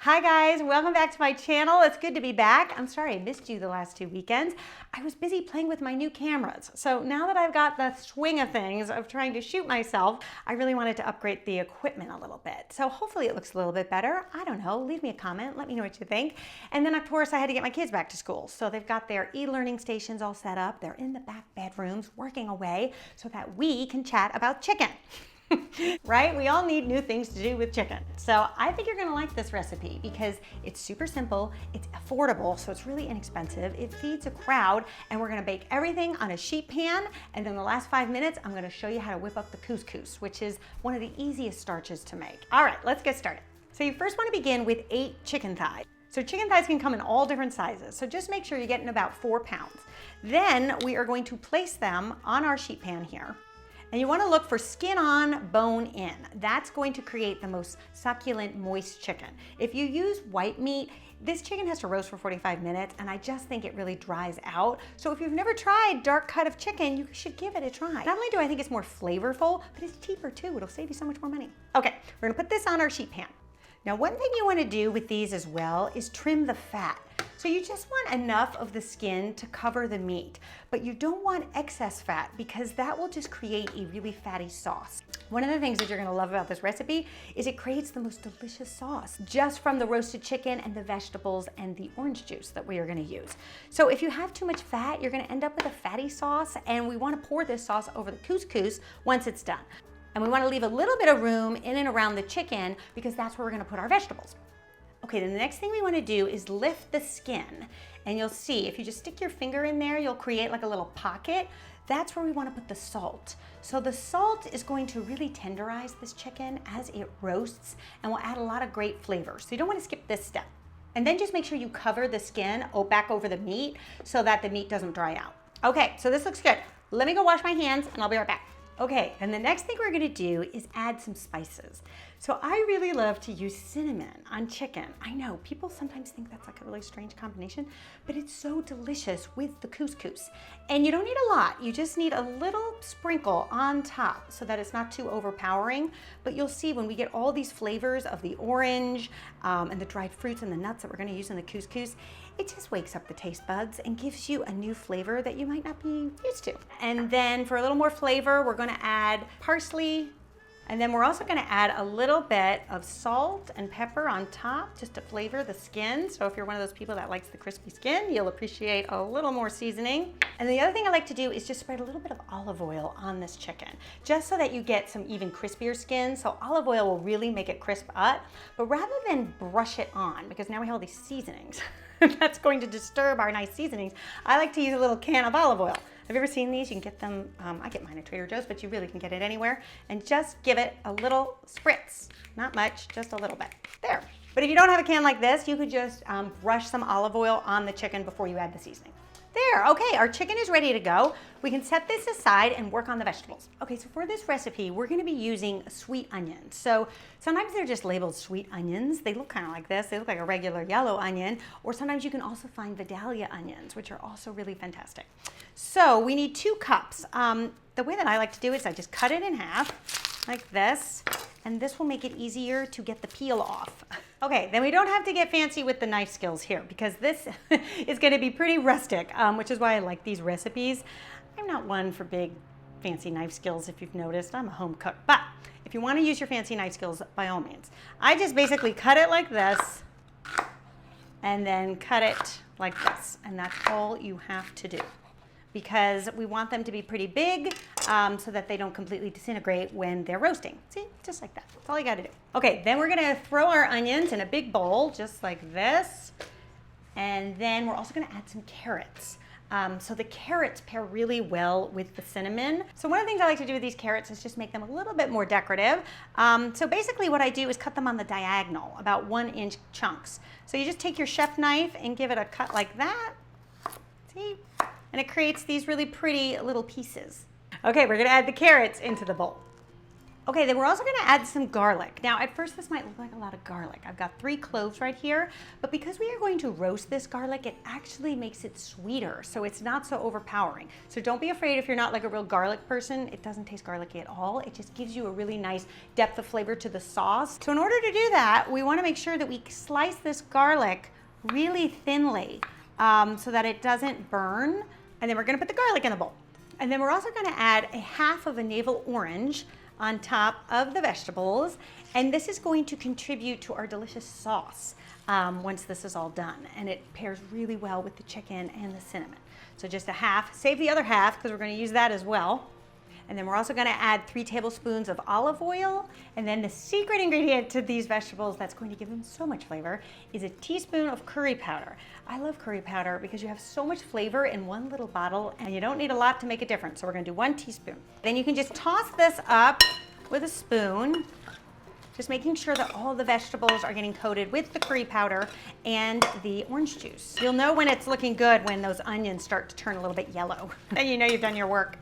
Hi guys, welcome back to my channel. It's good to be back. I'm sorry I missed you the last 2 weekends. I was busy playing with my new cameras. So now that I've got the swing of things of trying to shoot myself, I really wanted to upgrade the equipment a little bit. So hopefully it looks a little bit better. I don't know, leave me a comment, let me know what you think. And then of course I had to get my kids back to school. So they've got their e-learning stations all set up. They're in the back bedrooms working away so that we can chat about chicken. Right? We all need new things to do with chicken. So I think you're gonna like this recipe because it's super simple, it's affordable, so it's really inexpensive, it feeds a crowd, and we're gonna bake everything on a sheet pan, and in the last 5 minutes, I'm gonna show you how to whip up the couscous, which is one of the easiest starches to make. All right, let's get started. So you first wanna begin with 8 chicken thighs. So chicken thighs can come in all different sizes, so just make sure you're getting about 4 pounds. Then we are going to place them on our sheet pan here. And you want to look for skin on, bone in. That's going to create the most succulent, moist chicken. If you use white meat, this chicken has to roast for 45 minutes, and I just think it really dries out. So if you've never tried dark cut of chicken, you should give it a try. Not only do I think it's more flavorful, but it's cheaper too. It'll save you so much more money. Okay, we're gonna put this on our sheet pan. Now, one thing you want to do with these as well is trim the fat. So you just want enough of the skin to cover the meat, but you don't want excess fat because that will just create a really fatty sauce. One of the things that you're gonna love about this recipe is it creates the most delicious sauce just from the roasted chicken and the vegetables and the orange juice that we are gonna use. So if you have too much fat, you're gonna end up with a fatty sauce, and we wanna pour this sauce over the couscous once it's done. And we wanna leave a little bit of room in and around the chicken because that's where we're gonna put our vegetables. Okay, then the next thing we wanna do is lift the skin. And you'll see, if you just stick your finger in there, you'll create like a little pocket. That's where we wanna put the salt. So the salt is going to really tenderize this chicken as it roasts and will add a lot of great flavors. So you don't wanna skip this step. And then just make sure you cover the skin back over the meat so that the meat doesn't dry out. Okay, so this looks good. Let me go wash my hands and I'll be right back. Okay, and the next thing we're gonna do is add some spices. So I really love to use cinnamon on chicken. I know, people sometimes think that's like a really strange combination, but it's so delicious with the couscous. And you don't need a lot, you just need a little sprinkle on top so that it's not too overpowering. But you'll see when we get all these flavors of the orange and the dried fruits and the nuts that we're gonna use in the couscous, it just wakes up the taste buds and gives you a new flavor that you might not be used to. And then for a little more flavor, we're gonna add parsley, and then we're also gonna add a little bit of salt and pepper on top just to flavor the skin. So if you're one of those people that likes the crispy skin, you'll appreciate a little more seasoning. And the other thing I like to do is just spread a little bit of olive oil on this chicken, just so that you get some even crispier skin. So olive oil will really make it crisp up, but rather than brush it on, because now we have all these seasonings, that's going to disturb our nice seasonings, I like to use a little can of olive oil. Have you ever seen these? You can get them, I get mine at Trader Joe's, but you really can get it anywhere. And just give it a little spritz. Not much, just a little bit. There. But if you don't have a can like this, you could just brush some olive oil on the chicken before you add the seasoning. There, okay, our chicken is ready to go. We can set this aside and work on the vegetables. Okay, so for this recipe, we're gonna be using sweet onions. So sometimes they're just labeled sweet onions. They look kind of like this. They look like a regular yellow onion, or sometimes you can also find Vidalia onions, which are also really fantastic. So we need 2 cups. The way that I like to do it is I just cut it in half like this, and this will make it easier to get the peel off. Okay, then we don't have to get fancy with the knife skills here because this is gonna be pretty rustic, which is why I like these recipes. I'm not one for big fancy knife skills, if you've noticed. I'm a home cook, but if you wanna use your fancy knife skills, by all means. I just basically cut it like this and then cut it like this, and that's all you have to do, because we want them to be pretty big so that they don't completely disintegrate when they're roasting. See, just like that. That's all you gotta do. Okay, then we're gonna throw our onions in a big bowl, just like this. And then we're also gonna add some carrots. So the carrots pair really well with the cinnamon. So one of the things I like to do with these carrots is just make them a little bit more decorative. So basically what I do is cut them on the diagonal, about 1-inch chunks. So you just take your chef knife and give it a cut like that. See? And it creates these really pretty little pieces. Okay, we're gonna add the carrots into the bowl. Okay, then we're also gonna add some garlic. Now, at first this might look like a lot of garlic. I've got 3 cloves right here, but because we are going to roast this garlic, it actually makes it sweeter, so it's not so overpowering. So don't be afraid if you're not like a real garlic person. It doesn't taste garlicky at all. It just gives you a really nice depth of flavor to the sauce. So in order to do that, we wanna make sure that we slice this garlic really thinly so that it doesn't burn. And then we're gonna put the garlic in the bowl. And then we're also gonna add a half of a navel orange on top of the vegetables, and this is going to contribute to our delicious sauce once this is all done, and it pairs really well with the chicken and the cinnamon. So just a half, save the other half because we're going to use that as well. And then we're also going to add 3 tablespoons of olive oil, and then the secret ingredient to these vegetables that's going to give them so much flavor is a teaspoon of curry powder. I love curry powder because you have so much flavor in one little bottle and you don't need a lot to make a difference. So we're going to do 1 teaspoon. Then you can just toss this up with a spoon, just making sure that all the vegetables are getting coated with the curry powder and the orange juice. You'll know when it's looking good when those onions start to turn a little bit yellow. Then you know you've done your work.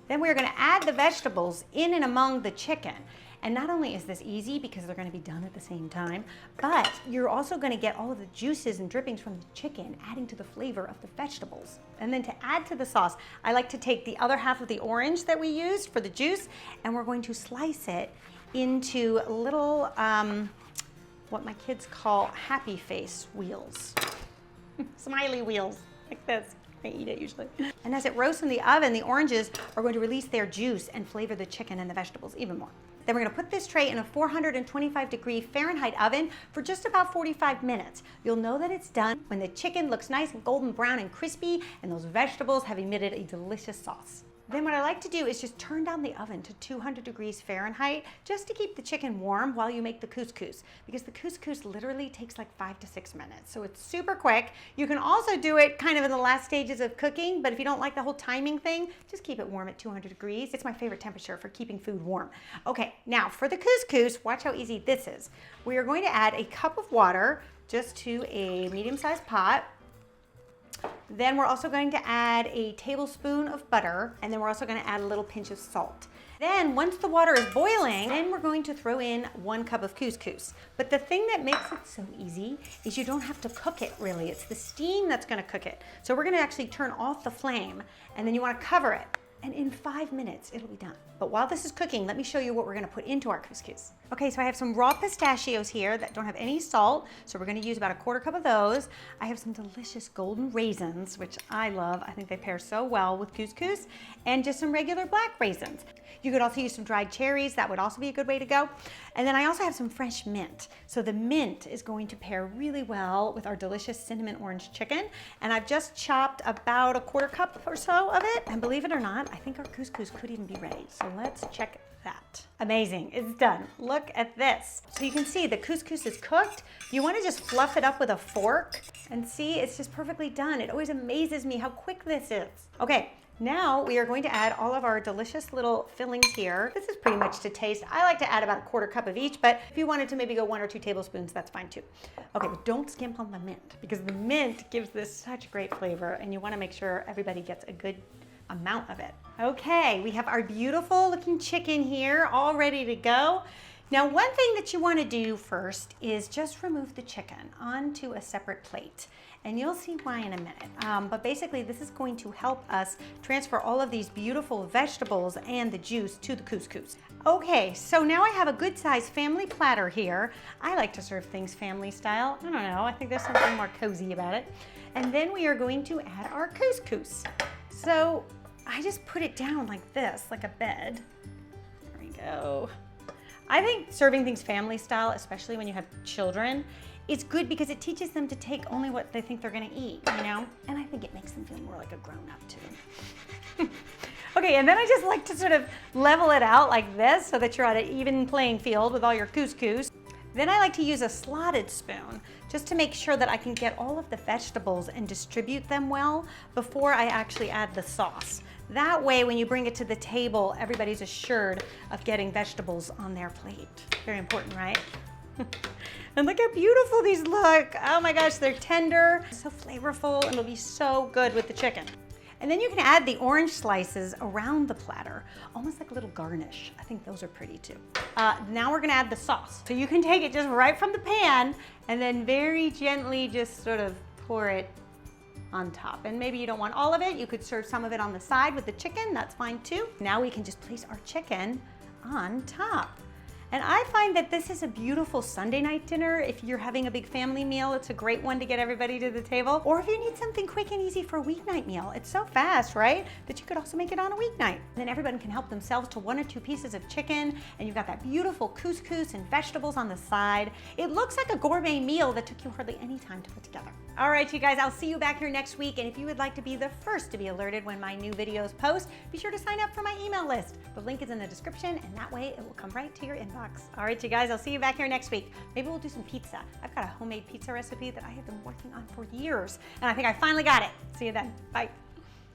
Then we're gonna add the vegetables in and among the chicken. And not only is this easy because they're gonna be done at the same time, but you're also gonna get all of the juices and drippings from the chicken adding to the flavor of the vegetables. And then to add to the sauce, I like to take the other half of the orange that we used for the juice, and we're going to slice it into little, what my kids call happy face wheels. Smiley wheels, like this. I eat it usually. And as it roasts in the oven, the oranges are going to release their juice and flavor the chicken and the vegetables even more. Then we're gonna put this tray in a 425-degree Fahrenheit oven for just about 45 minutes. You'll know that it's done when the chicken looks nice and golden brown and crispy and those vegetables have emitted a delicious sauce. Then what I like to do is just turn down the oven to 200 degrees Fahrenheit just to keep the chicken warm while you make the couscous, because the couscous literally takes like 5 to 6 minutes. So it's super quick. You can also do it kind of in the last stages of cooking, but if you don't like the whole timing thing, just keep it warm at 200 degrees. It's my favorite temperature for keeping food warm. Okay, now for the couscous, watch how easy this is. We are going to add a cup of water just to a medium-sized pot. Then we're also going to add a tablespoon of butter, and then we're also going to add a little pinch of salt. Then once the water is boiling, then we're going to throw in 1 cup of couscous. But the thing that makes it so easy is you don't have to cook it really. It's the steam that's going to cook it. So we're going to actually turn off the flame, and then you want to cover it. And in 5 minutes, it'll be done. But while this is cooking, let me show you what we're gonna put into our couscous. Okay, so I have some raw pistachios here that don't have any salt, so we're gonna use about a 1/4 cup of those. I have some delicious golden raisins, which I love. I think they pair so well with couscous, and just some regular black raisins. You could also use some dried cherries. That would also be a good way to go. And then I also have some fresh mint. So the mint is going to pair really well with our delicious cinnamon orange chicken. And I've just chopped about a 1/4 cup or so of it. And believe it or not, I think our couscous could even be ready. So let's check that. Amazing, it's done. Look at this. So you can see the couscous is cooked. You want to just fluff it up with a fork and see it's just perfectly done. It always amazes me how quick this is. Okay. Now we are going to add all of our delicious little fillings here. This is pretty much to taste. I like to add about a 1/4 cup of each, but if you wanted to maybe go 1 or 2 tablespoons, that's fine too. Okay, but don't skimp on the mint because the mint gives this such great flavor and you want to make sure everybody gets a good amount of it. Okay, we have our beautiful looking chicken here all ready to go. Now, one thing that you want to do first is just remove the chicken onto a separate plate. And you'll see why in a minute. But basically, this is going to help us transfer all of these beautiful vegetables and the juice to the couscous. Okay, so now I have a good sized family platter here. I like to serve things family style. I don't know, I think there's something more cozy about it. And then we are going to add our couscous. So I just put it down like this, like a bed. There we go. I think serving things family style, especially when you have children, is good because it teaches them to take only what they think they're gonna eat, you know? And I think it makes them feel more like a grown-up too. Okay, and then I just like to sort of level it out like this so that you're on an even playing field with all your couscous. Then I like to use a slotted spoon just to make sure that I can get all of the vegetables and distribute them well before I actually add the sauce. That way, when you bring it to the table, everybody's assured of getting vegetables on their plate. Very important, right? And look how beautiful these look. Oh my gosh, they're tender, so flavorful, and it'll be so good with the chicken. And then you can add the orange slices around the platter, almost like a little garnish. I think those are pretty too. Now we're gonna add the sauce. So you can take it just right from the pan and then very gently just sort of pour it on top. And maybe you don't want all of it. You could serve some of it on the side with the chicken. That's fine too. Now we can just place our chicken on top. And I find that this is a beautiful Sunday night dinner. If you're having a big family meal, it's a great one to get everybody to the table. Or if you need something quick and easy for a weeknight meal. It's so fast, right? That you could also make it on a weeknight. And then everyone can help themselves to 1 or 2 pieces of chicken, and you've got that beautiful couscous and vegetables on the side. It looks like a gourmet meal that took you hardly any time to put together. All right, you guys, I'll see you back here next week. And if you would like to be the first to be alerted when my new videos post, be sure to sign up for my email list. The link is in the description, and that way it will come right to your inbox. All right, you guys, I'll see you back here next week. Maybe we'll do some pizza. I've got a homemade pizza recipe that I have been working on for years, and I think I finally got it. See you then. Bye.